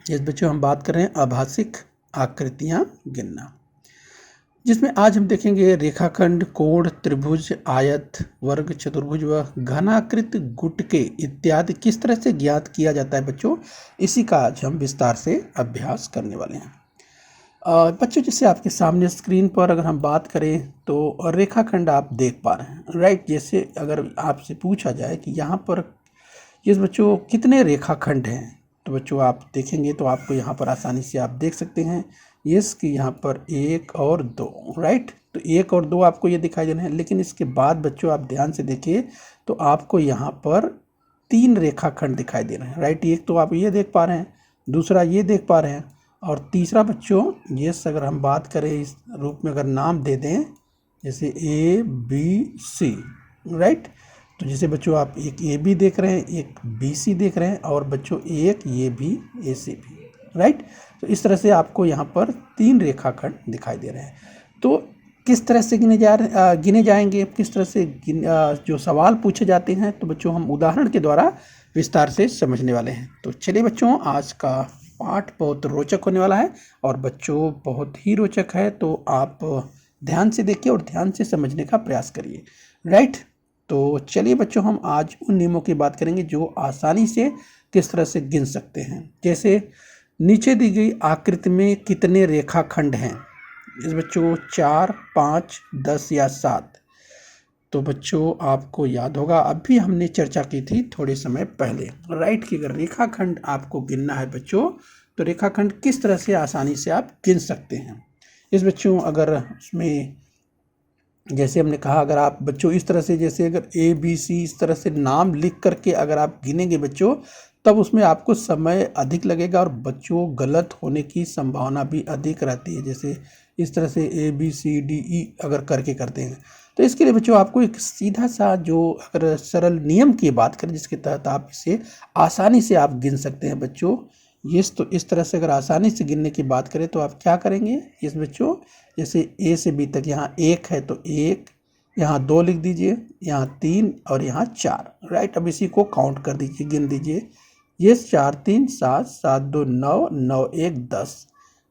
इस बच्चों हम बात कर रहे हैं आभासिक आकृतियां गिनना, जिसमें आज हम देखेंगे रेखाखंड, कोण, त्रिभुज, आयत, वर्ग, चतुर्भुज व घनाकृत गुटके इत्यादि किस तरह से ज्ञात किया जाता है बच्चों। इसी का आज हम विस्तार से अभ्यास करने वाले हैं। बच्चों, जैसे आपके सामने स्क्रीन पर अगर हम बात करें तो रेखाखंड आप देख पा रहे हैं, राइट। जैसे अगर आपसे पूछा जाए कि यहाँ पर ये बच्चों कितने रेखाखंड हैं, तो बच्चों आप देखेंगे तो आपको यहाँ पर आसानी से आप देख सकते हैं यस कि यहाँ पर 1 और 2, राइट। तो 1 और 2 आपको ये दिखाई दे रहे हैं, लेकिन इसके बाद बच्चों आप ध्यान से देखिए तो आपको यहाँ पर 3 रेखाखंड दिखाई दे रहे हैं, राइट। एक तो आप ये देख पा रहे हैं, दूसरा ये देख पा रहे हैं, और तीसरा बच्चों यस अगर हम बात करें इस रूप में अगर नाम दे दें जैसे ABC, राइट। तो जैसे बच्चों आप एक AB देख रहे हैं, एक BC देख रहे हैं, और बच्चों एक ये भी AC भी, राइट। तो इस तरह से आपको यहाँ पर 3 रेखाखंड दिखाई दे रहे हैं। तो किस तरह से गिने जाएंगे, किस तरह से जो सवाल पूछे जाते हैं, तो बच्चों हम उदाहरण के द्वारा विस्तार से समझने वाले हैं। तो चलिए बच्चों, आज का पाठ बहुत रोचक होने वाला है, और बच्चों बहुत ही रोचक है, तो आप ध्यान से देखिए और ध्यान से समझने का प्रयास करिए, राइट। तो चलिए बच्चों, हम आज उन नियमों की बात करेंगे जो आसानी से किस तरह से गिन सकते हैं। जैसे नीचे दी गई आकृति में कितने रेखाखंड हैं, इस बच्चों 4, 5, 10 या 7। तो बच्चों आपको याद होगा अभी हमने चर्चा की थी थोड़े समय पहले, राइट, कि अगर रेखाखंड आपको गिनना है बच्चों तो रेखाखंड किस तरह से आसानी से आप गिन सकते हैं। इस बच्चों अगर उसमें जैसे हमने कहा, अगर आप बच्चों इस तरह से जैसे अगर ABC इस तरह से नाम लिख करके अगर आप गिनेंगे बच्चों, तब उसमें आपको समय अधिक लगेगा और बच्चों गलत होने की संभावना भी अधिक रहती है। जैसे इस तरह से ABCDE अगर करके करते हैं, तो इसके लिए बच्चों आपको एक सीधा सा जो अगर सरल नियम की बात करें जिसके तहत आप इसे आसानी से आप गिन सकते हैं बच्चों। तो इस तरह से अगर आसानी से गिनने की बात करें तो आप क्या करेंगे, इस बच्चों जैसे A से B तक यहाँ 1 है तो 1, यहाँ 2 लिख दीजिए, यहाँ 3 और यहाँ 4, राइट। अब इसी को काउंट कर दीजिए, गिन दीजिए, ये 4 3 7 7 2 9 9 1 10।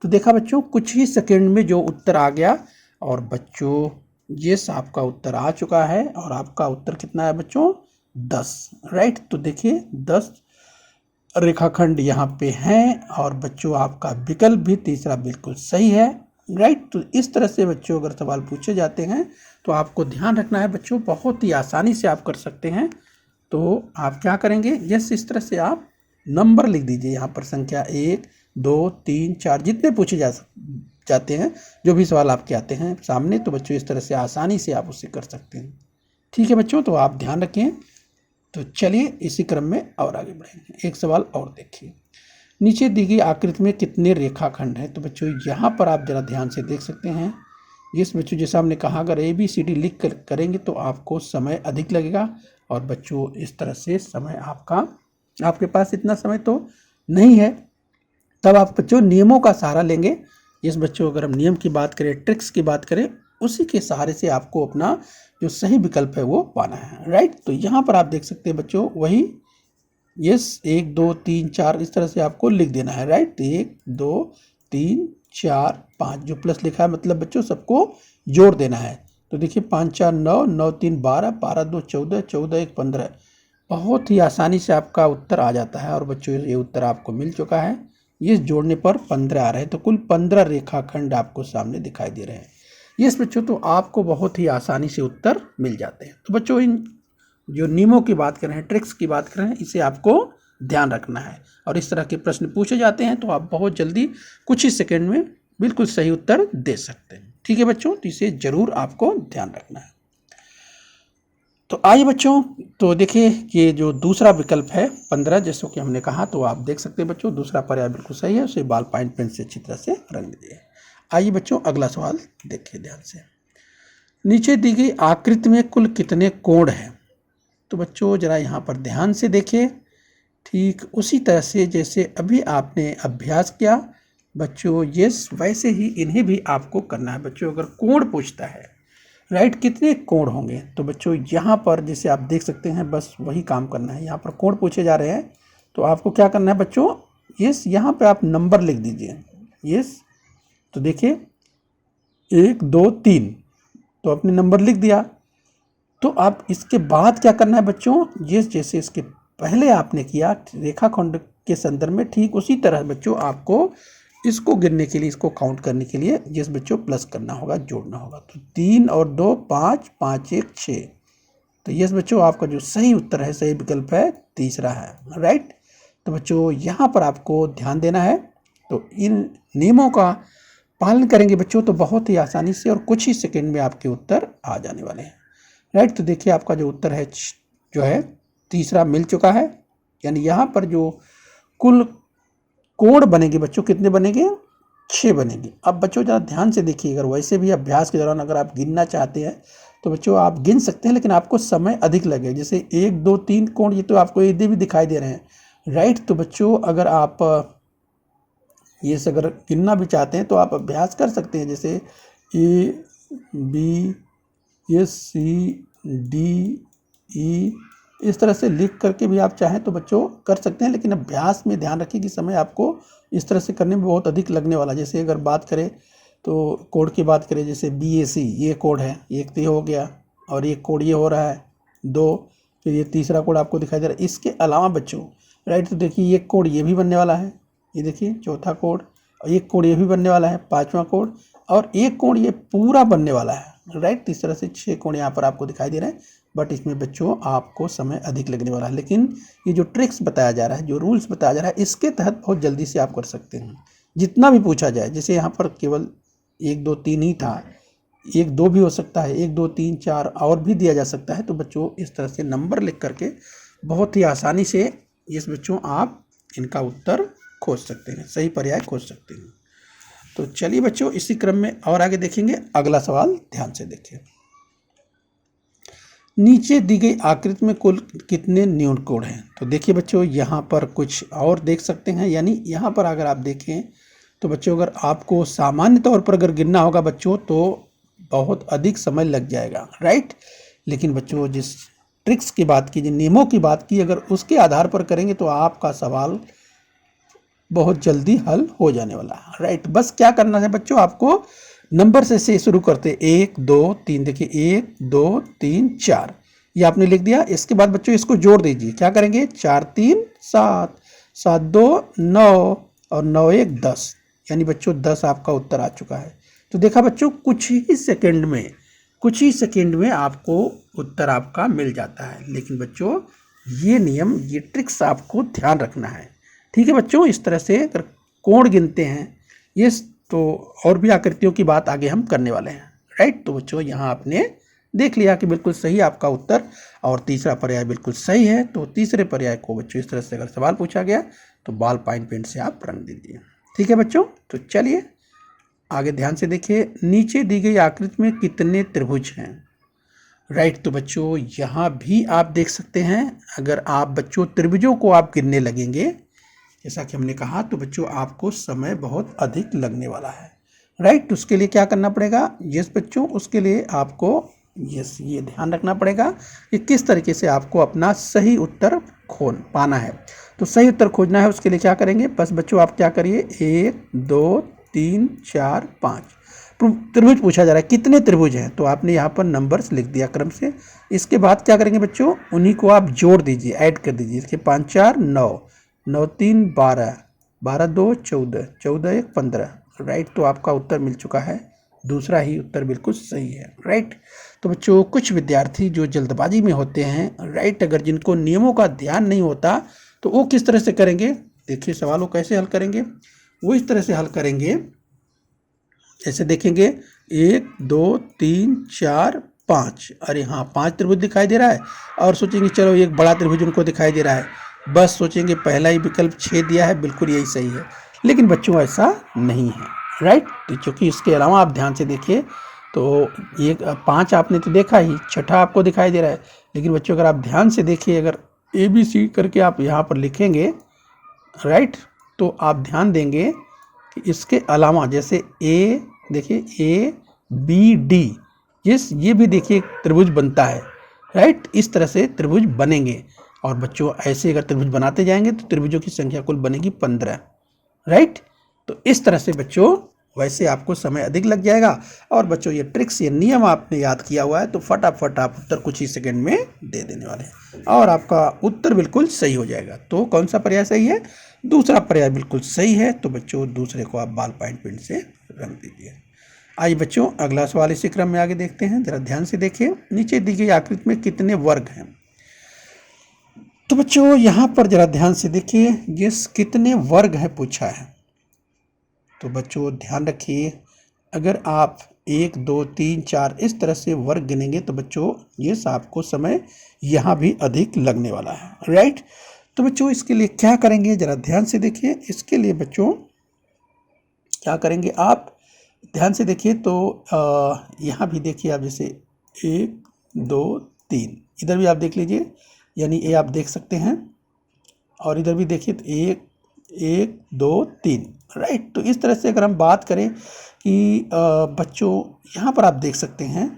तो देखा बच्चों कुछ ही सेकंड में जो उत्तर आ गया, और बच्चों यस आपका उत्तर आ चुका है, और आपका उत्तर कितना है बच्चों 10, राइट। तो देखिए 10 रेखाखंड यहाँ पे हैं, और बच्चों आपका विकल्प भी तीसरा बिल्कुल सही है, राइट। तो इस तरह से बच्चों अगर सवाल पूछे जाते हैं तो आपको ध्यान रखना है बच्चों, बहुत ही आसानी से आप कर सकते हैं। तो आप क्या करेंगे, यस इस तरह से आप नंबर लिख दीजिए, यहाँ पर संख्या 1 2 3 4 जितने पूछे जाते हैं, जो भी सवाल आपके आते हैं सामने, तो बच्चों इस तरह से आसानी से आप उससे कर सकते हैं। ठीक है बच्चों, तो आप ध्यान रखें। तो चलिए इसी क्रम में और आगे बढ़ेंगे। एक सवाल और देखिए, नीचे दी गई आकृति में कितने रेखाखंड हैं। तो बच्चों यहाँ पर आप जरा ध्यान से देख सकते हैं, यस बच्चों जैसा हमने कहा अगर ABCD लिख कर करेंगे तो आपको समय अधिक लगेगा, और बच्चों इस तरह से समय आपके पास इतना समय तो नहीं है, तब आप बच्चों नियमों का सहारा लेंगे। इस बच्चों अगर हम नियम की बात करें, ट्रिक्स की बात करें, उसी के सहारे से आपको अपना जो सही विकल्प है वो पाना है, राइट। तो यहाँ पर आप देख सकते हैं बच्चों वही यस 1 2 3 4 इस तरह से आपको लिख देना है, राइट। 1 2 3 4 5 जो प्लस लिखा है मतलब बच्चों सबको जोड़ देना है। तो देखिए 5 4 9 9 3 12 12 2 14 14 1 15, बहुत ही आसानी से आपका उत्तर आ जाता है, और बच्चों ये उत्तर आपको मिल चुका है। ये जोड़ने पर 15 आ रहे हैं, तो कुल 15 रेखाखंड आपको सामने दिखाई दे रहे हैं। यस बच्चों, तो आपको बहुत ही आसानी से उत्तर मिल जाते हैं। तो बच्चों इन जो नियमों की बात कर रहे हैं, ट्रिक्स की बात कर रहे हैं, इसे आपको ध्यान रखना है, और इस तरह के प्रश्न पूछे जाते हैं तो आप बहुत जल्दी कुछ ही सेकंड में बिल्कुल सही उत्तर दे सकते हैं। ठीक है बच्चों, तो इसे जरूर आपको ध्यान रखना है। तो आइए बच्चों, तो देखिए ये जो दूसरा विकल्प है 15, जैसा कि हमने कहा, तो आप देख सकते हैं बच्चों दूसरा पर्याय बिल्कुल सही है, उसे बॉल पॉइंट पेन से अच्छी तरह से रंग दीजिए। आइए बच्चों अगला सवाल देखिए ध्यान से, नीचे दी गई आकृति में कुल कितने कोण हैं। तो बच्चों जरा यहाँ पर ध्यान से देखिए, ठीक उसी तरह से जैसे अभी आपने अभ्यास किया बच्चों, यस वैसे ही इन्हें भी आपको करना है। बच्चों अगर कोण पूछता है, राइट, कितने कोण होंगे, तो बच्चों यहाँ पर जैसे आप देख सकते हैं बस वही काम करना है। यहाँ पर कोण पूछे जा रहे हैं तो आपको क्या करना है बच्चों, यस, यहाँ पे आप नंबर लिख दीजिए। यस, तो देखिए 1 2 3, तो आपने नंबर लिख दिया। तो आप इसके बाद क्या करना है बच्चों, जैसे इसके पहले आपने किया रेखाखंड के संदर्भ में, ठीक उसी तरह बच्चों आपको इसको गिनने के लिए, इसको काउंट करने के लिए बच्चों प्लस करना होगा, जोड़ना होगा। तो 3 और 2 5, 5 1 6। तो यस बच्चों, आपका जो सही उत्तर है, सही विकल्प है तीसरा है, राइट। तो बच्चों यहाँ पर आपको ध्यान देना है। तो इन नियमों का पालन करेंगे बच्चों तो बहुत ही आसानी से और कुछ ही सेकंड में आपके उत्तर आ जाने वाले हैं, राइट। तो देखिए आपका जो उत्तर है जो है तीसरा मिल चुका है। यानी यहाँ पर जो कुल कोण बनेंगे बच्चों, कितने बनेंगे, 6 बनेंगे। अब बच्चों ज़रा ध्यान से देखिए, अगर वैसे भी अभ्यास के दौरान अगर आप गिनना चाहते हैं तो बच्चों आप गिन सकते हैं, लेकिन आपको समय अधिक लगेगा। जैसे 1 2 3 कोण, ये तो आपको ये भी दिखाई दे रहे हैं, राइट। तो बच्चों अगर आप ये से अगर गिनना भी चाहते हैं तो आप अभ्यास कर सकते हैं। जैसे ABCD इस तरह से लिख करके भी आप चाहें तो बच्चों कर सकते हैं, लेकिन अभ्यास में ध्यान रखिए कि समय आपको इस तरह से करने में बहुत अधिक लगने वाला। जैसे अगर बात करें तो कोड की बात करें, जैसे BAC ये कोड है, एक तो ये हो गया, और एक कोड ये हो रहा है 2, फिर ये तीसरा कोड आपको दिखाई दे रहा है। इसके अलावा बच्चों, राइट, तो देखिए एक कोड ये भी बनने वाला है, ये देखिए चौथा कोड, और एक कोड ये भी बनने वाला है, पांचवा कोड, और एक कोड ये पूरा बनने वाला है, राइट। इस तरह से 6 कोड यहाँ पर आपको दिखाई दे रहे हैं। बट इसमें बच्चों आपको समय अधिक लगने वाला है, लेकिन ये जो ट्रिक्स बताया जा रहा है, जो रूल्स बताया जा रहा है, इसके तहत बहुत जल्दी से आप कर सकते हैं, जितना भी पूछा जाए। जैसे यहाँ पर केवल 1 2 3 ही था, 1 2 भी हो सकता है, 1 2 3 4 और भी दिया जा सकता है। तो बच्चों इस तरह से नंबर लिख करके बहुत ही आसानी से बच्चों आप इनका उत्तर खोज सकते हैं, सही पर्याय खोज सकते हैं। तो चलिए बच्चों इसी क्रम में और आगे देखेंगे। अगला सवाल ध्यान से देखिए। नीचे दी गई आकृति में कुल कितने न्यून कोण हैं? तो देखिए बच्चों यहाँ पर कुछ और देख सकते हैं। यानी यहाँ पर अगर आप देखें तो बच्चों अगर आपको सामान्य तौर पर अगर गिनना होगा बच्चों तो बहुत अधिक समय लग जाएगा, राइट। लेकिन बच्चों जिस ट्रिक्स की बात की, जिन नियमों की बात की, अगर उसके आधार पर करेंगे तो आपका सवाल बहुत जल्दी हल हो जाने वाला है, राइट। बस क्या करना है बच्चों, आपको नंबर से शुरू करते 1 2 3, देखिए 1 2 3 4 ये आपने लिख दिया। इसके बाद बच्चों इसको जोड़ दीजिए, क्या करेंगे, 4 3 7, 7 2 9 और 9 1 10, यानी बच्चों 10 आपका उत्तर आ चुका है। तो देखा बच्चों कुछ ही सेकंड में आपको उत्तर आपका मिल जाता है। लेकिन बच्चों ये नियम, ये ट्रिक्स आपको ध्यान रखना है, ठीक है बच्चों। इस तरह से अगर कोण गिनते हैं ये तो और भी आकृतियों की बात आगे हम करने वाले हैं, राइट। तो बच्चों यहाँ आपने देख लिया कि बिल्कुल सही आपका उत्तर और तीसरा पर्याय बिल्कुल सही है। तो तीसरे पर्याय को बच्चों इस तरह से अगर सवाल पूछा गया तो बॉल पॉइंट पेन से आप रंग दीजिए, ठीक है बच्चों। तो चलिए आगे ध्यान से देखिए। नीचे दी गई आकृति में कितने त्रिभुज हैं, राइट। तो बच्चों यहाँ भी आप देख सकते हैं, अगर आप बच्चों त्रिभुजों को आप गिनने लगेंगे जैसा कि हमने कहा तो बच्चों आपको समय बहुत अधिक लगने वाला है, राइट। उसके लिए क्या करना पड़ेगा, यस बच्चों, उसके लिए आपको यस ये ध्यान रखना पड़ेगा कि किस तरीके से आपको अपना सही उत्तर पाना है। तो सही उत्तर खोजना है, उसके लिए क्या करेंगे, बस बच्चों आप क्या करिए, 1 2 3 4 5 त्रिभुज पूछा जा रहा है, कितने त्रिभुज हैं, तो आपने यहाँ पर नंबर्स लिख दिया क्रम से। इसके बाद क्या करेंगे बच्चों, उन्हीं को आप जोड़ दीजिए, ऐड कर दीजिए। इसके 5 4 9, 9 3 12, 12 2 14, 14 1 15, राइट। तो आपका उत्तर मिल चुका है, दूसरा ही उत्तर बिल्कुल सही है, राइट। तो बच्चों कुछ विद्यार्थी जो जल्दबाजी में होते हैं, राइट, अगर जिनको नियमों का ध्यान नहीं होता तो वो किस तरह से करेंगे, देखिए सवाल वो कैसे हल करेंगे, वो इस तरह से हल करेंगे, जैसे देखेंगे 1 2 3 4 5, अरे हाँ 5 त्रिभुज दिखाई दे रहा है, और सोचेंगे चलो एक बड़ा त्रिभुज उनको दिखाई दे रहा है, बस सोचेंगे पहला ही विकल्प 6 दिया है, बिल्कुल यही सही है। लेकिन बच्चों ऐसा नहीं है, राइट। तो क्योंकि इसके अलावा आप ध्यान से देखिए तो ये 5 आपने तो देखा ही, छठा आपको दिखाई दे रहा है। लेकिन बच्चों अगर आप ध्यान से देखिए, अगर ABC करके आप यहाँ पर लिखेंगे, राइट, तो आप ध्यान देंगे कि इसके अलावा जैसे A देखिए ABD, ये भी देखिए त्रिभुज बनता है, राइट। इस तरह से त्रिभुज बनेंगे, और बच्चों ऐसे अगर त्रिभुज बनाते जाएंगे तो त्रिभुजों की संख्या कुल बनेगी 15, राइट। तो इस तरह से बच्चों वैसे आपको समय अधिक लग जाएगा, और बच्चों ये ट्रिक्स, ये नियम आपने याद किया हुआ है तो फटाफट आप उत्तर कुछ ही सेकंड में दे देने वाले हैं और आपका उत्तर बिल्कुल सही हो जाएगा। तो कौन सा पर्याय सही है? दूसरा पर्याय बिल्कुल सही है। तो बच्चों दूसरे को आप बॉल पॉइंट पेन से रंग दीजिए। आइए बच्चों अगला सवाल इसी क्रम में आगे देखते हैं। जरा ध्यान से देखिए, नीचे दी गई आकृति में कितने वर्ग हैं? तो बच्चों यहाँ पर जरा ध्यान से देखिए, ये कितने वर्ग है पूछा है। तो बच्चों ध्यान रखिए, अगर आप 1 2 3 4 इस तरह से वर्ग गिनेंगे तो बच्चों ये आपको समय यहाँ भी अधिक लगने वाला है, राइट। तो बच्चों इसके लिए क्या करेंगे, जरा ध्यान से देखिए। इसके लिए बच्चों क्या करेंगे, आप ध्यान से देखिए। तो यहाँ भी देखिए आप, जैसे 1 2 3, इधर भी आप देख लीजिए, यानी ये आप देख सकते हैं, और इधर भी देखिए तो 1 1 2 3, राइट। तो इस तरह से अगर हम बात करें कि बच्चों यहाँ पर आप देख सकते हैं,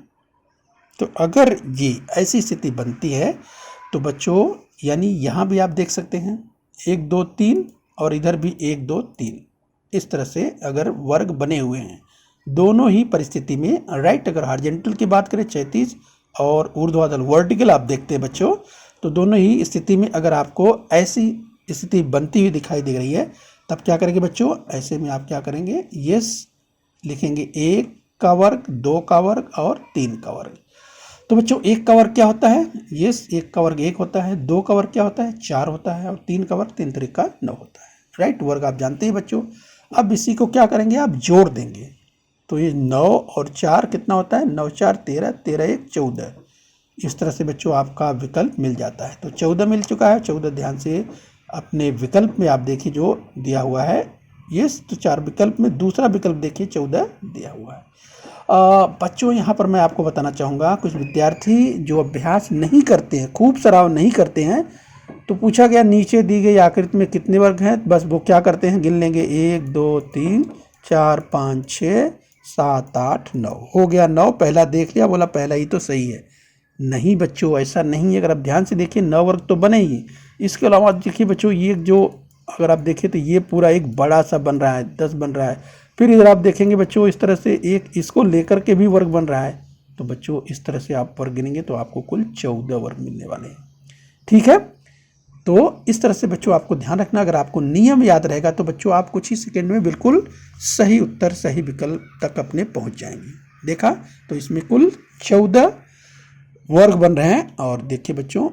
तो अगर ये ऐसी स्थिति बनती है तो बच्चों यानी यहाँ भी आप देख सकते हैं 1 2 3, और इधर भी 1 2 3, इस तरह से अगर वर्ग बने हुए हैं दोनों ही परिस्थिति में, राइट। अगर हॉरिजॉन्टल की बात करें 36 और ऊर्ध्वाधर वर्टिकल आप देखते हैं बच्चों, तो दोनों ही स्थिति में अगर आपको ऐसी स्थिति बनती हुई दिखाई दे रही है तब क्या करेंगे बच्चों, ऐसे में आप क्या करेंगे, यस लिखेंगे 1 का वर्ग, 2 का वर्ग और 3 का वर्ग। तो बच्चों 1 का वर्ग क्या होता है, यस 1 का वर्ग 1 होता है, 2 का वर्ग क्या होता है 4 होता है, और 3 का वर्ग 3 3 का 9 होता है, राइट। वर्ग आप जानते हैं बच्चों। अब इसी को क्या करेंगे, आप जोड़ देंगे। तो ये 9 और 4 कितना होता है, 9 4 13, 13 1 14। इस तरह से बच्चों आपका विकल्प मिल जाता है। तो 14 मिल चुका है। 14 ध्यान से अपने विकल्प में आप देखिए जो दिया हुआ है, यस। तो 4 विकल्प में दूसरा विकल्प देखिए 14 दिया हुआ है। बच्चों यहाँ पर मैं आपको बताना चाहूँगा, कुछ विद्यार्थी जो अभ्यास नहीं करते हैं, खूब सराव नहीं करते हैं, तो पूछा गया नीचे दी गई आकृति में कितने वर्ग हैं, बस वो क्या करते हैं, गिन लेंगे 1 2 3 4 5 6 7 8 9, हो गया 9। पहला देख लिया, बोला पहला ही तो सही है। नहीं बच्चों ऐसा नहीं है। अगर आप ध्यान से देखिए 9 वर्ग तो बने ही, इसके अलावा देखिए बच्चों ये जो अगर आप देखें तो ये पूरा एक बड़ा सा बन रहा है, 10 बन रहा है। फिर इधर आप देखेंगे बच्चों इस तरह से एक इसको लेकर के भी वर्ग बन रहा है। तो बच्चों इस तरह से आप वर्ग गिनेंगे तो आपको कुल 14 वर्ग मिलने वाले हैं, ठीक है। तो इस तरह से बच्चों आपको ध्यान रखना, अगर आपको नियम याद रहेगा तो बच्चों आप कुछ ही सेकंड में बिल्कुल सही उत्तर, सही विकल्प तक अपने पहुंच जाएंगे। देखा, तो इसमें कुल 14 वर्ग बन रहे हैं, और देखिए बच्चों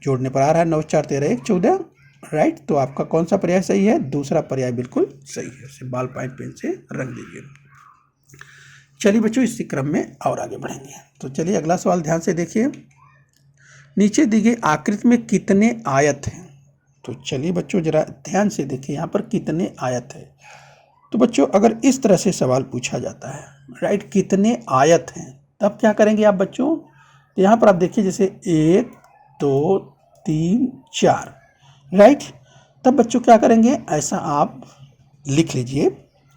जोड़ने पर आ रहा है 9 4 13 1 14, राइट। तो आपका कौन सा पर्याय सही है, दूसरा पर्याय बिल्कुल सही है। इसे बॉल पॉइंट पेन से रंग दीजिए। चलिए बच्चों इसी क्रम में और आगे बढ़ेंगे। तो चलिए अगला सवाल ध्यान से देखिए, नीचे दी गई आकृति में कितने आयत हैं? तो चलिए बच्चों जरा ध्यान से देखिए यहाँ पर कितने आयत है। तो बच्चों अगर इस तरह से सवाल पूछा जाता है, राइट, कितने आयत हैं, तब क्या करेंगे आप बच्चों। तो यहाँ पर आप देखिए जैसे 1 2 3 4, राइट। तब बच्चों क्या करेंगे, ऐसा आप लिख लीजिए,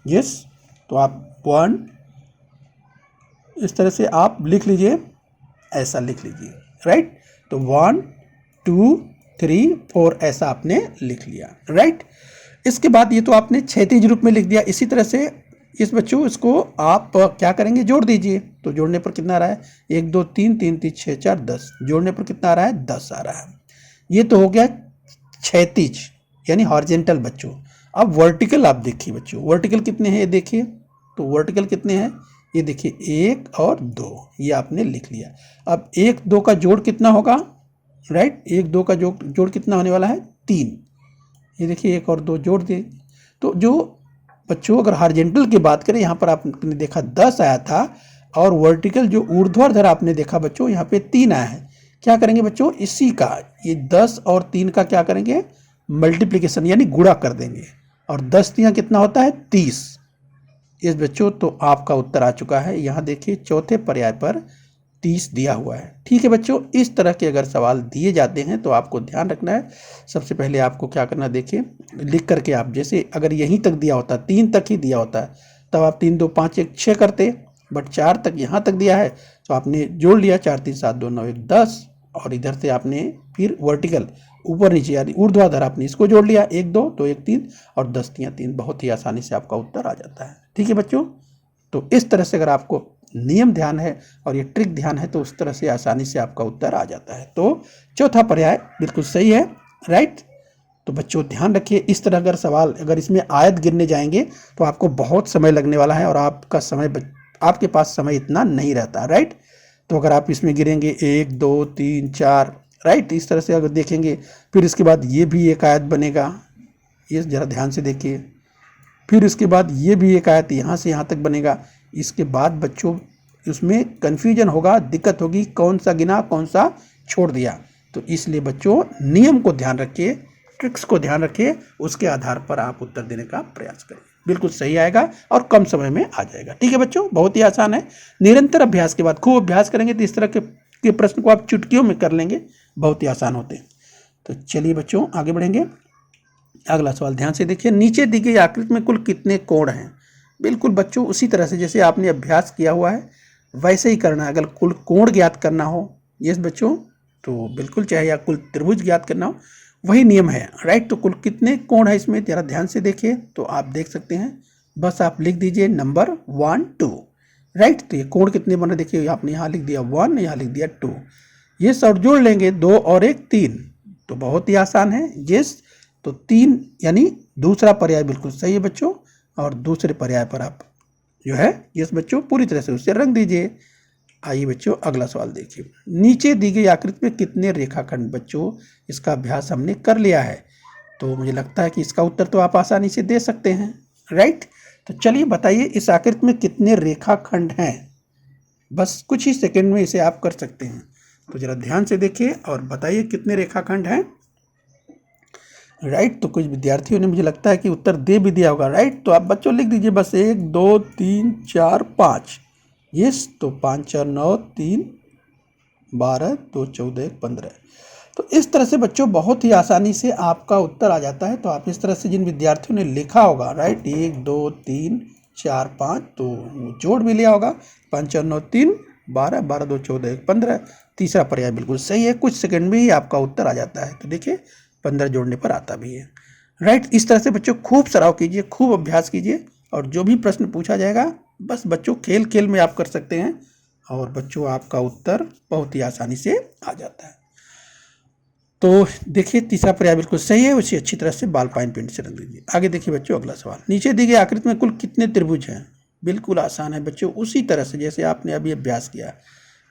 यस। तो आप 1 इस तरह से आप लिख लीजिए, ऐसा लिख लीजिए, राइट। तो 1 2 3 4 ऐसा आपने लिख लिया, राइट। इसके बाद ये तो आपने क्षैतिज रूप में लिख दिया। इसी तरह से इस बच्चों इसको आप क्या करेंगे, जोड़ दीजिए। तो जोड़ने पर कितना आ रहा है, 1 2 3 3 3 6 4 10, जोड़ने पर कितना आ रहा है, 10 आ रहा है। ये तो हो गया क्षैतिज यानी हॉरिजॉन्टल बच्चों। अब वर्टिकल आप देखिए बच्चों, वर्टिकल कितने हैं ये देखिए। तो वर्टिकल कितने हैं, ये देखिए 1 और 2, ये आपने लिख लिया। अब 1 2 का जोड़ कितना होगा, राइट। 1 2 का जोड़ कितना होने वाला है, 3। ये देखिए 1 और 2 जोड़ दिए। तो जो बच्चों अगर हॉरिजॉन्टल की बात करें, यहाँ पर आपने देखा 10 आया था, और वर्टिकल जो ऊर्ध्वाधर आपने देखा बच्चों यहाँ पे 3 आया है। क्या करेंगे बच्चों, इसी का ये 10 और 3 का क्या करेंगे, मल्टीप्लिकेशन यानी गुणा कर देंगे, और 10 3 कितना होता है, 30। इस बच्चों तो आपका उत्तर आ चुका है। यहाँ देखिए चौथे पर्याय पर 30 दिया हुआ है, ठीक है बच्चों। इस तरह के अगर सवाल दिए जाते हैं तो आपको ध्यान रखना है, सबसे पहले आपको क्या करना, देखिए लिख करके आप, जैसे अगर यहीं तक दिया होता, 3 तक ही दिया होता है, तब आप 3 2 5 1 6 करते, बट 4 तक यहाँ तक दिया है तो आपने जोड़ लिया, 4 3 7 2 9 1 10, और इधर से आपने फिर वर्टिकल ऊपर नीचे यानी ऊर्ध्वाधर आपने इसको जोड़ लिया, 1 2 तो 1 3 और 10 3 3, बहुत ही आसानी से आपका उत्तर आ जाता है। ठीक है बच्चों, तो इस तरह से अगर आपको नियम ध्यान है और ये ट्रिक ध्यान है तो उस तरह से आसानी से आपका उत्तर आ जाता है। तो चौथा पर्याय बिल्कुल सही है, राइट। तो बच्चों ध्यान रखिए, इस तरह अगर सवाल अगर इसमें आयत गिनने जाएंगे तो आपको बहुत समय लगने वाला है और आपका समय आपके पास समय इतना नहीं रहता, राइट। तो अगर आप इसमें गिरेंगे 1 2 3 4, राइट, इस तरह से अगर देखेंगे, फिर इसके बाद ये भी एक आयत बनेगा, ये ज़रा ध्यान से देखिए, फिर इसके बाद ये भी एक आयत यहाँ से यहाँ तक बनेगा। इसके बाद बच्चों उसमें कन्फ्यूजन होगा, दिक्कत होगी, कौन सा गिना कौन सा छोड़ दिया। तो इसलिए बच्चों नियम को ध्यान रखिए, ट्रिक्स को ध्यान रखिए, उसके आधार पर आप उत्तर देने का प्रयास करें, बिल्कुल सही आएगा और कम समय में आ जाएगा। ठीक है बच्चों, बहुत ही आसान है। निरंतर अभ्यास के बाद खूब अभ्यास करेंगे तो इस तरह के प्रश्न को आप चुटकियों में कर लेंगे, बहुत ही आसान होते हैं। तो चलिए बच्चों आगे बढ़ेंगे। अगला सवाल ध्यान से देखिए, नीचे दी गई आकृति में कुल कितने कोण हैं। बिल्कुल बच्चों उसी तरह से जैसे आपने अभ्यास किया हुआ है वैसे ही करना है। अगर कुल कोण ज्ञात करना हो, यस बच्चों, तो बिल्कुल चाहे या कुल त्रिभुज ज्ञात करना हो, वही नियम है, राइट। तो कुल कितने कोण है इसमें जरा ध्यान से देखिए, तो आप देख सकते हैं, बस आप लिख दीजिए नंबर 1 2, राइट। तो ये कोण कितने बन रहे देखिए, आपने यहाँ लिख दिया 1, यहाँ लिख दिया 2, ये सब जोड़ लेंगे 2 और 1 3, तो बहुत ही आसान है, यस। तो 3 यानी दूसरा पर्याय बिल्कुल सही है बच्चों, और दूसरे पर्याय पर आप जो है यस बच्चों पूरी तरह से उसे रंग दीजिए। आइए बच्चों अगला सवाल देखिए, नीचे दी गई आकृति में कितने रेखाखंड। बच्चों इसका अभ्यास हमने कर लिया है, तो मुझे लगता है कि इसका उत्तर तो आप आसानी से दे सकते हैं, राइट। तो चलिए बताइए इस आकृति में कितने रेखाखंड हैं। बस कुछ ही सेकंड में इसे आप कर सकते हैं, तो जरा ध्यान से देखिए और बताइए कितने रेखाखंड हैं, राइट। तो कुछ विद्यार्थियों ने मुझे लगता है कि उत्तर दे भी दिया होगा, राइट। तो आप बच्चों लिख दीजिए बस 1 2 3 4 5, यस। तो 5 4 9 3 12 2 14 1 15। तो इस तरह से बच्चों बहुत ही आसानी से आपका उत्तर आ जाता है। तो आप इस तरह से जिन विद्यार्थियों ने लिखा होगा, राइट, 1 2 3 4 5, तो जोड़ भी लिया होगा 5 4 9 3 12 12 2 14 1 15। तीसरा पर्याय बिल्कुल सही है, कुछ सेकंड में ही आपका उत्तर आ जाता है। तो देखिए 15 जोड़ने पर आता भी है, राइट। इस तरह से बच्चों खूब सराव कीजिए, खूब अभ्यास कीजिए, और जो भी प्रश्न पूछा जाएगा बस बच्चों खेल खेल में आप कर सकते हैं, और बच्चों आपका उत्तर बहुत ही आसानी से आ जाता है। तो देखिए तीसरा पर्याय बिल्कुल सही है, उसे अच्छी तरह से बाल पाइन पेंट से रंग दीजिए। आगे देखिए बच्चों अगला सवाल, नीचे दी गई आकृति में कुल कितने त्रिभुज हैं। बिल्कुल आसान है बच्चों, उसी तरह से जैसे आपने अभी अभ्यास किया,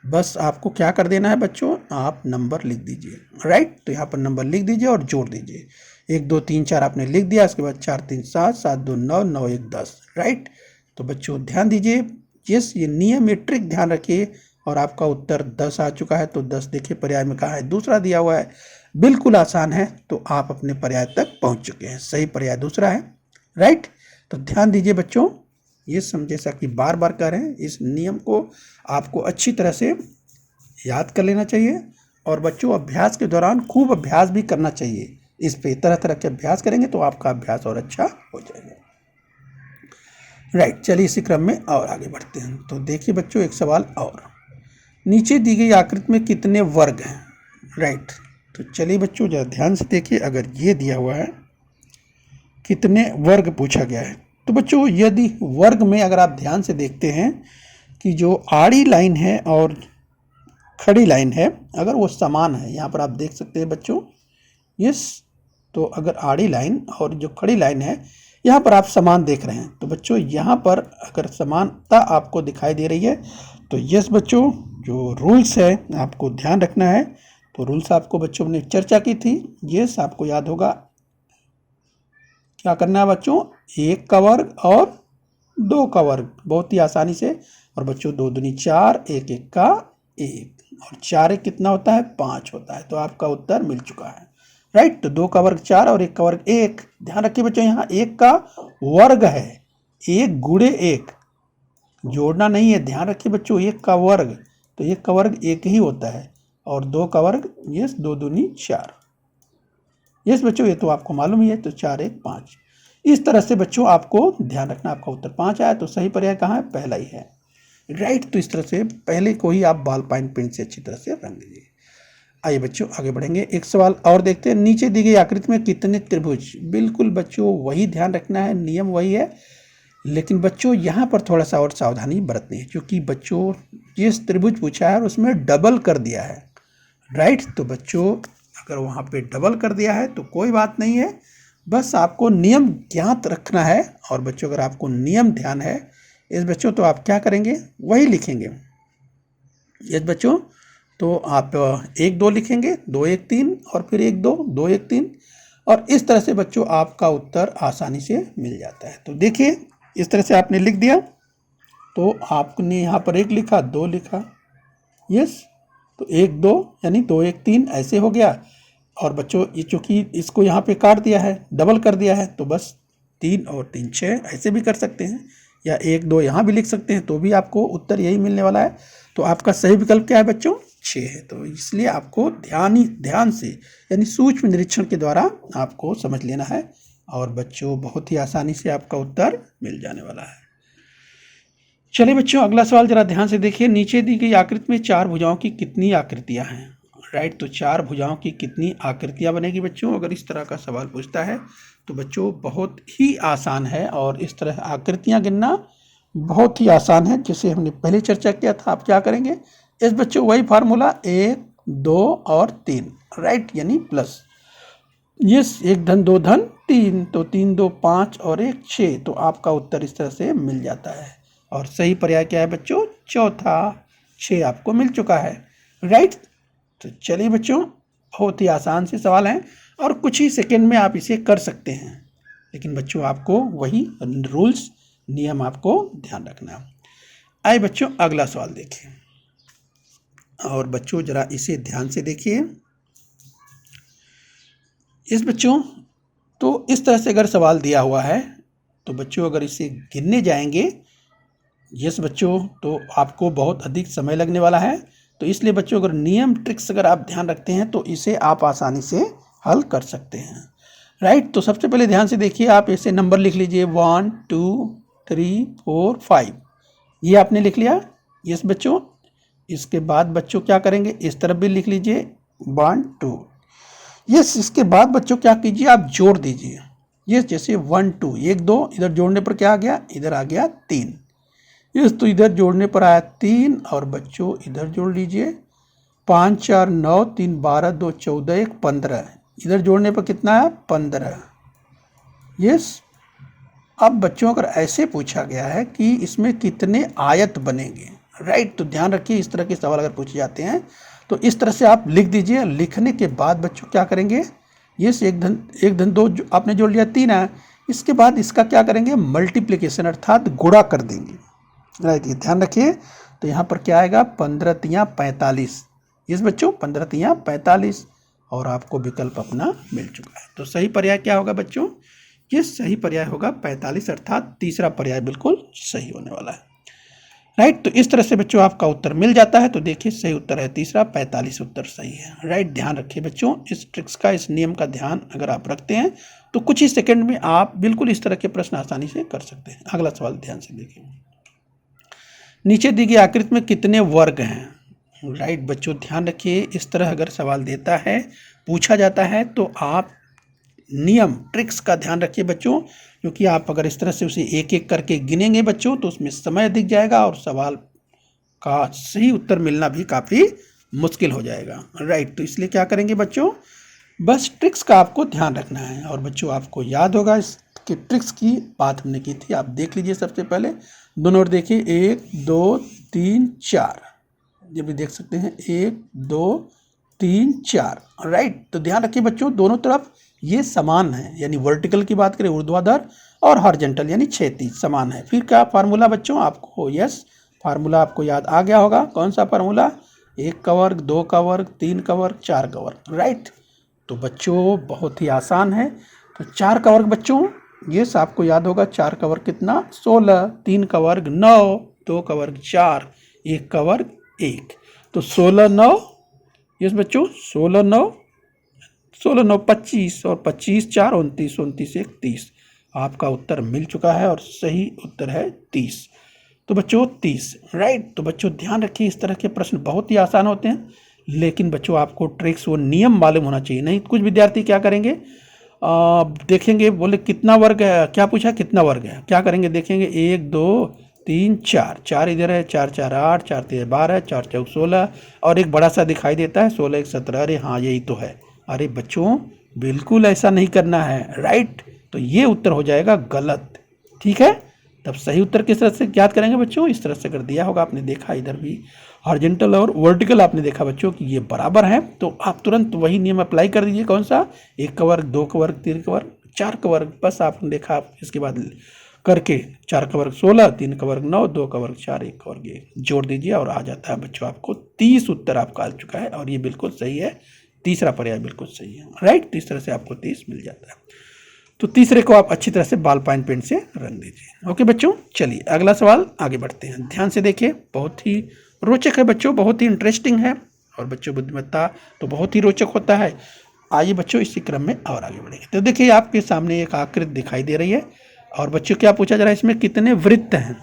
बस आपको क्या कर देना है बच्चों, आप नंबर लिख दीजिए, राइट। तो यहाँ पर नंबर लिख दीजिए और जोड़ दीजिए, 1 2 3 4 आपने लिख दिया, उसके बाद 4 3 7 7 2 9 9 1 10, राइट। तो बच्चों ध्यान दीजिए, यस, ये नियम ये ट्रिक ध्यान रखिए, और आपका उत्तर 10 आ चुका है। तो 10 देखिए पर्याय में कहाँ है, दूसरा दिया हुआ है, बिल्कुल आसान है। तो आप अपने पर्याय तक पहुँच चुके हैं, सही पर्याय दूसरा है, राइट। तो ध्यान दीजिए बच्चों, ये जैसा कि बार बार कह रहे हैं, इस नियम को आपको अच्छी तरह से याद कर लेना चाहिए, और बच्चों अभ्यास के दौरान खूब अभ्यास भी करना चाहिए। इस पे तरह तरह के अभ्यास करेंगे तो आपका अभ्यास और अच्छा हो जाएगा, राइट। चलिए इसी क्रम में और आगे बढ़ते हैं। तो देखिए बच्चों एक सवाल और, नीचे दी गई आकृति में कितने वर्ग हैं, राइट। तो चलिए बच्चों जरा ध्यान से देखिए, अगर ये दिया हुआ है कितने वर्ग पूछा गया है, तो बच्चों यदि वर्ग में अगर आप ध्यान से देखते हैं कि जो आड़ी लाइन है और खड़ी लाइन है अगर वो समान है, यहाँ पर आप देख सकते हैं बच्चों, यस। तो अगर आड़ी लाइन और जो खड़ी लाइन है यहाँ पर आप समान देख रहे हैं, तो बच्चों यहाँ पर अगर समानता आपको दिखाई दे रही है तो यस बच्चों, जो रूल्स है आपको ध्यान रखना है। तो रूल्स आपको बच्चों ने चर्चा की थी, यस, आपको याद होगा क्या करना है बच्चों, 1 का वर्ग और 2 का वर्ग, बहुत ही आसानी से। और बच्चों 2 दूनी 4, 1 1 का 1, और 4 1 कितना होता है, 5 होता है। तो आपका उत्तर मिल चुका है, राइट। तो 2 का वर्ग 4 और 1 का वर्ग 1। ध्यान रखिए बच्चों यहाँ 1 का वर्ग है, 1 गुणे 1, जोड़ना नहीं है, ध्यान रखिए बच्चों 1 का वर्ग, तो 1 का वर्ग 1 ही होता है, और 2 का वर्ग यस 2 दूनी 4, यस बच्चों ये तो आपको मालूम ही है। तो 4 1 5, इस तरह से बच्चों आपको ध्यान रखना। आपका उत्तर 5 आया, तो सही पर्याय कहाँ है, पहला ही है, राइट। तो इस तरह से पहले को ही आप बॉल पॉइंट पेन से अच्छी तरह से रंग दीजिए। आइए बच्चों आगे बढ़ेंगे, एक सवाल और देखते हैं। नीचे दी गई आकृति में कितने त्रिभुज, बिल्कुल बच्चों वही ध्यान रखना है, नियम वही है, लेकिन बच्चों यहाँ पर थोड़ा सा और सावधानी बरतनी है, क्योंकि बच्चों जिस त्रिभुज पूछा है उसमें डबल कर दिया है, राइट। तो बच्चों अगर वहाँ पे डबल कर दिया है तो कोई बात नहीं है, बस आपको नियम ज्ञात रखना है। और बच्चों अगर आपको नियम ध्यान है इस बच्चों, तो आप क्या करेंगे, वही लिखेंगे। यस बच्चों, तो आप 1 2 लिखेंगे, 2 1 3 और फिर 1 2 2 1 3, और इस तरह से बच्चों आपका उत्तर आसानी से मिल जाता है। तो देखिए इस तरह से आपने लिख दिया, तो आपने यहाँ पर 1 लिखा, 2 लिखा, यस, तो 1 2 यानी 2 1 3 ऐसे हो गया। और बच्चों ये चूँकि इसको यहाँ पे काट दिया है, डबल कर दिया है, तो बस 3 और 3 6 ऐसे भी कर सकते हैं, या 1 2 यहाँ भी लिख सकते हैं, तो भी आपको उत्तर यही मिलने वाला है। तो आपका सही विकल्प क्या है बच्चों, 6 है। तो इसलिए आपको ध्यान से यानी सूक्ष्म निरीक्षण के द्वारा आपको समझ लेना है, और बच्चों बहुत ही आसानी से आपका उत्तर मिल जाने वाला है। चलिए बच्चों अगला सवाल जरा ध्यान से देखिए। नीचे दी गई आकृति में 4 भुजाओं की कितनी आकृतियां हैं, राइट। तो 4 भुजाओं की कितनी आकृतियां बनेगी बच्चों, अगर इस तरह का सवाल पूछता है तो बच्चों बहुत ही आसान है, और इस तरह आकृतियां गिनना बहुत ही आसान है, जिसे हमने पहले चर्चा किया था। आप क्या करेंगे, इस बच्चों वही फार्मूला 1 2 और 3, राइट, यानी प्लस, यस, 1 धन 2 धन 3, तो 3 2 5 और 1 6, तो आपका उत्तर इस तरह से मिल जाता है। और सही पर्याय क्या है बच्चों, चौथा, 6 आपको मिल चुका है, राइट। तो चलिए बच्चों बहुत ही आसान से सवाल हैं, और कुछ ही सेकंड में आप इसे कर सकते हैं, लेकिन बच्चों आपको वही रूल्स नियम आपको ध्यान रखना है। आइए बच्चों अगला सवाल देखिए, और बच्चों जरा इसे ध्यान से देखिए। इस बच्चों तो इस तरह से अगर सवाल दिया हुआ है तो बच्चों अगर इसे गिनने जाएंगे, यस बच्चों, तो आपको बहुत अधिक समय लगने वाला है। तो इसलिए बच्चों अगर नियम ट्रिक्स अगर आप ध्यान रखते हैं तो इसे आप आसानी से हल कर सकते हैं, राइट। तो सबसे पहले ध्यान से देखिए, आप इसे नंबर लिख लीजिए 1 2 3 4 5, ये आपने लिख लिया, यस बच्चों। इसके बाद बच्चों क्या करेंगे, इस तरफ भी लिख लीजिए 1 2, यस। इसके बाद बच्चों क्या कीजिए, आप जोड़ दीजिए, यस, जैसे 1 2 1 2, इधर जोड़ने पर क्या आ गया, इधर आ गया 3, यस, तो इधर जोड़ने पर आया 3, और बच्चों इधर जोड़ लीजिए 5 4 9 3 12 2 14 1 15, इधर जोड़ने पर कितना है 15, यस। अब बच्चों अगर ऐसे पूछा गया है कि इसमें कितने आयत बनेंगे, राइट, तो ध्यान रखिए इस तरह के सवाल अगर पूछे जाते हैं तो इस तरह से आप लिख दीजिए। लिखने के बाद बच्चों क्या करेंगे, यस, 1 धन 2 आपने जोड़ लिया 3 है, इसके बाद इसका क्या करेंगे, मल्टीप्लिकेशन अर्थात गुणा कर देंगे, राइट, ये ध्यान रखिए। तो यहाँ पर क्या आएगा, 15 तियाँ 45, यस बच्चों, 15 तियाँ 45, और आपको विकल्प अपना मिल चुका है। तो सही पर्याय क्या होगा बच्चों, ये सही पर्याय होगा 45, अर्थात तीसरा पर्याय बिल्कुल सही होने वाला है, राइट। तो इस तरह से बच्चों आपका उत्तर मिल जाता है। तो देखिए सही उत्तर है तीसरा, 45 उत्तर सही है, राइट। ध्यान रखिए बच्चों इस ट्रिक्स का, इस नियम का ध्यान अगर आप रखते हैं तो कुछ ही सेकंड में आप बिल्कुल इस तरह के प्रश्न आसानी से कर सकते हैं। अगला सवाल ध्यान से देखिए। नीचे दी गई आकृति में कितने वर्ग हैं, राइट बच्चों, ध्यान रखिए इस तरह अगर सवाल देता है, पूछा जाता है, तो आप नियम ट्रिक्स का ध्यान रखिए बच्चों, क्योंकि आप अगर इस तरह से उसे एक एक करके गिनेंगे बच्चों तो उसमें समय दिख जाएगा, और सवाल का सही उत्तर मिलना भी काफ़ी मुश्किल हो जाएगा, राइट। तो इसलिए क्या करेंगे बच्चों, बस ट्रिक्स का आपको ध्यान रखना है। और बच्चों आपको याद होगा इसके ट्रिक्स की बात हमने की थी, आप देख लीजिए। सबसे पहले दोनों ओर देखिए, 1 2 3 4, ये भी देख सकते हैं, 1 2 3 4, राइट। तो ध्यान रखिए बच्चों दोनों तरफ ये समान है, यानी वर्टिकल की बात करें ऊर्ध्वाधर, और हॉरिजॉन्टल यानी क्षैतिज समान है। फिर क्या फार्मूला बच्चों आपको, यस, फार्मूला आपको याद आ गया होगा, कौन सा फार्मूला, 1 का वर्ग 2 का वर्ग 3 का वर्ग 4 का वर्ग, राइट। तो बच्चों बहुत ही आसान है। तो 4 का वर्ग बच्चों, यस, आपको याद होगा 4 का वर्ग कितना, 16, 3 का वर्ग 9, 2 का वर्ग 4, 1 का वर्ग 1, तो 16 9, यस बच्चों, 16 9 25, और 25 4 29, 29 1 30, आपका उत्तर मिल चुका है, और सही उत्तर है 30। तो बच्चों 30, राइट। तो बच्चों ध्यान रखिए इस तरह के प्रश्न बहुत ही आसान होते हैं, लेकिन बच्चों आपको ट्रिक्स वो नियम मालूम होना चाहिए। नहीं कुछ विद्यार्थी क्या करेंगे, देखेंगे बोले कितना वर्ग है, क्या पूछा कितना वर्ग है, क्या करेंगे देखेंगे 1 2 3 4, 4 इधर है, 4 4 8, 4 3 12, 4 4 16 और एक बड़ा सा दिखाई देता है 16 1 17। अरे हाँ यही तो है। अरे बच्चों बिल्कुल ऐसा नहीं करना है, राइट। तो ये उत्तर हो जाएगा गलत, ठीक है। तब सही उत्तर किस तरह से ज्ञात करेंगे बच्चों, इस तरह से कर दिया होगा आपने देखा, इधर भी हॉरिजॉन्टल और वर्टिकल आपने देखा बच्चों कि ये बराबर है, तो आप तुरंत वही नियम अप्लाई कर दीजिए। कौन सा, 1 का वर्ग, 2 का वर्ग, 3 का वर्ग, 4 का वर्ग, बस आपने देखा। इसके बाद करके 4 का वर्ग 16, 3 का वर्ग 9, 2 का वर्ग 4, 1 का वर्ग 1 जोड़ दीजिए और आ जाता है बच्चों आपको 30 उत्तर आपका आ चुका है। और ये बिल्कुल सही है, तीसरा पर्याय बिल्कुल सही है, राइट। तो इस तरह से आपको 30 मिल जाता है। तो तीसरे को आप अच्छी तरह से बॉल पॉइंट पेन से रंग दीजिए। ओके बच्चों, चलिए अगला सवाल आगे बढ़ते हैं। ध्यान से देखिए, बहुत ही रोचक है बच्चों, बहुत ही इंटरेस्टिंग है और बच्चों बुद्धिमत्ता तो बहुत ही रोचक होता है। आइए बच्चों इसी क्रम में और आगे बढ़ेंगे। तो देखिए आपके सामने एक आकृति दिखाई दे रही है और बच्चों क्या पूछा जा रहा है, इसमें कितने वृत्त हैं,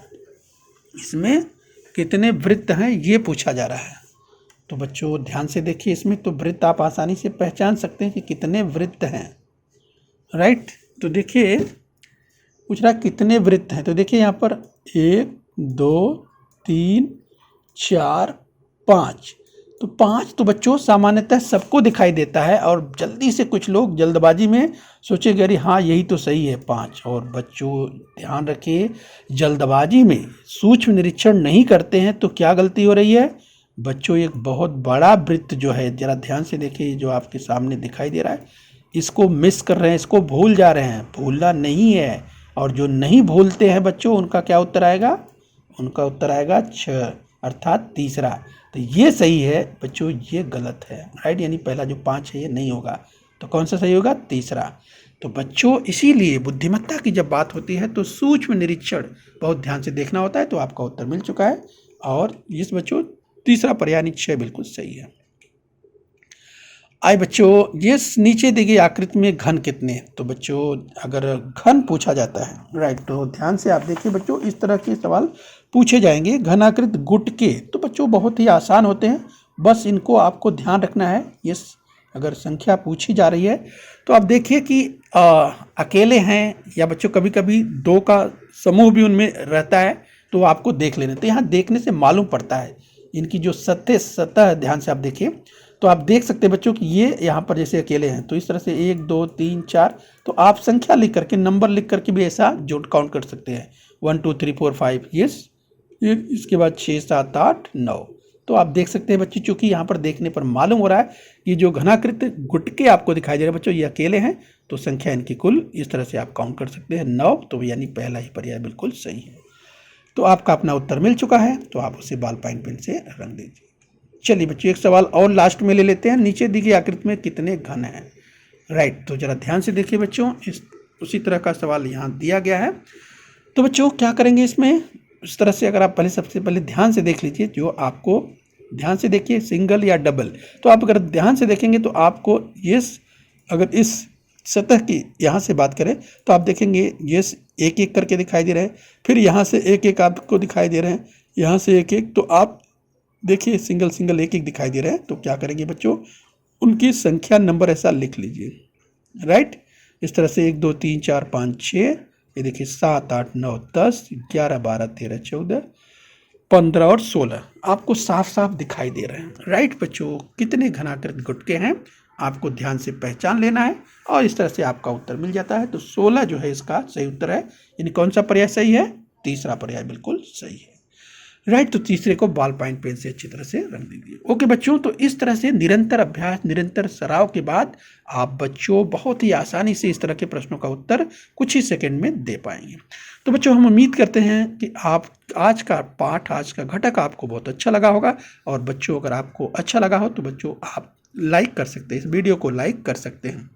इसमें कितने वृत्त हैं ये पूछा जा रहा है। तो बच्चों ध्यान से देखिए, इसमें तो वृत्त आप आसानी से पहचान सकते हैं कि कितने वृत्त हैं, राइट। तो देखिए पूछ रहा कितने वृत्त हैं, तो देखिए यहाँ पर 1 2 3 4 5, तो 5 तो बच्चों सामान्यतः सबको दिखाई देता है और जल्दी से कुछ लोग जल्दबाजी में सोचेंगे अरे हाँ यही तो सही है 5। और बच्चों ध्यान रखिए, जल्दबाजी में सूक्ष्म निरीक्षण नहीं करते हैं तो क्या गलती हो रही है बच्चों, एक बहुत बड़ा वृत्त जो है, जरा ध्यान से देखिए जो आपके सामने दिखाई दे रहा है, इसको मिस कर रहे हैं, इसको भूल जा रहे हैं। भूलना नहीं है, और जो नहीं भूलते हैं बच्चों उनका क्या उत्तर आएगा, उनका उत्तर आएगा 6 अर्थात तीसरा। तो ये सही है बच्चों, ये गलत है, राइट। यानी पहला जो 5 है ये नहीं होगा, तो कौन सा सही होगा, तीसरा। तो बच्चों इसीलिए बुद्धिमत्ता की जब बात होती है तो सूक्ष्म निरीक्षण बहुत ध्यान से देखना होता है। तो आपका उत्तर मिल चुका है और इस बच्चों तीसरा पर्याय 6 बिल्कुल सही है। आए बच्चों ये नीचे दी गई आकृति में घन कितने, तो बच्चों अगर घन पूछा जाता है, राइट, तो ध्यान से आप देखिए बच्चों इस तरह के सवाल पूछे जाएंगे। घनाकृत गुटके तो बच्चों बहुत ही आसान होते हैं, बस इनको आपको ध्यान रखना है। ये अगर संख्या पूछी जा रही है तो आप देखिए कि अकेले हैं या बच्चों कभी कभी 2 का समूह भी उनमें रहता है, तो आपको देख लेना। तो यहाँ देखने से मालूम पड़ता है इनकी जो सतह ध्यान से आप देखिए तो आप देख सकते हैं बच्चों कि ये यहाँ पर जैसे अकेले हैं तो इस तरह से 1 2 3 4, तो आप संख्या लिख करके नंबर लिख करके भी ऐसा जोड़ काउंट कर सकते हैं 1 2 3 4 5 यस, इसके बाद 6 7 8 9। तो आप देख सकते हैं बच्चे, चूंकि यहाँ पर देखने पर मालूम हो रहा है कि जो घनाकृत गुटके आपको दिखाई दे रहे हैं बच्चों ये अकेले हैं, तो संख्या इनकी कुल इस तरह से आप काउंट कर सकते हैं 9। तो यानी पहला ही पर्याय बिल्कुल सही है। तो आपका अपना उत्तर मिल चुका है, तो आप उसे बॉल पॉइंट पेन से रंग दीजिए। चलिए बच्चों एक सवाल और लास्ट में ले लेते हैं। नीचे दी गई आकृति में कितने घन हैं, राइट। तो जरा ध्यान से देखिए बच्चों, इस उसी तरह का सवाल यहाँ दिया गया है। तो बच्चों क्या करेंगे इसमें, इस तरह से अगर आप सबसे पहले ध्यान से देख लीजिए, जो आपको ध्यान से देखिए सिंगल या डबल। तो आप अगर ध्यान से देखेंगे तो आपको ये अगर इस सतह की यहाँ से बात करें तो आप देखेंगे ये एक एक करके दिखाई दे रहे हैं, फिर यहाँ से एक एक आपको दिखाई दे रहे हैं, यहाँ से एक एक, तो आप देखिए सिंगल सिंगल एक एक दिखाई दे रहे हैं। तो क्या करेंगे बच्चों, उनकी संख्या नंबर ऐसा लिख लीजिए, राइट। इस तरह से 1 2 3 4 5 6, ये देखिए 7 8 9 10 11 12 13 14 15 और 16 आपको साफ साफ दिखाई दे रहे हैं, राइट। बच्चों कितने घनाकृत गुटके हैं आपको ध्यान से पहचान लेना है और इस तरह से आपका उत्तर मिल जाता है। तो 16 जो है इसका सही उत्तर है। यानी कौन सा पर्याय सही है, तीसरा पर्याय बिल्कुल सही है, राइट। तो तीसरे को बॉल पॉइंट पेन से अच्छी तरह से रंग दीजिए। ओके बच्चों, तो इस तरह से निरंतर अभ्यास, निरंतर सराव के बाद आप बच्चों बहुत ही आसानी से इस तरह के प्रश्नों का उत्तर कुछ ही सेकंड में दे पाएंगे। तो बच्चों हम उम्मीद करते हैं कि आप आज का पाठ, आज का घटक आपको बहुत अच्छा लगा होगा। और बच्चों अगर आपको अच्छा लगा हो तो बच्चों आप लाइक कर सकते हैं, इस वीडियो को लाइक कर सकते हैं।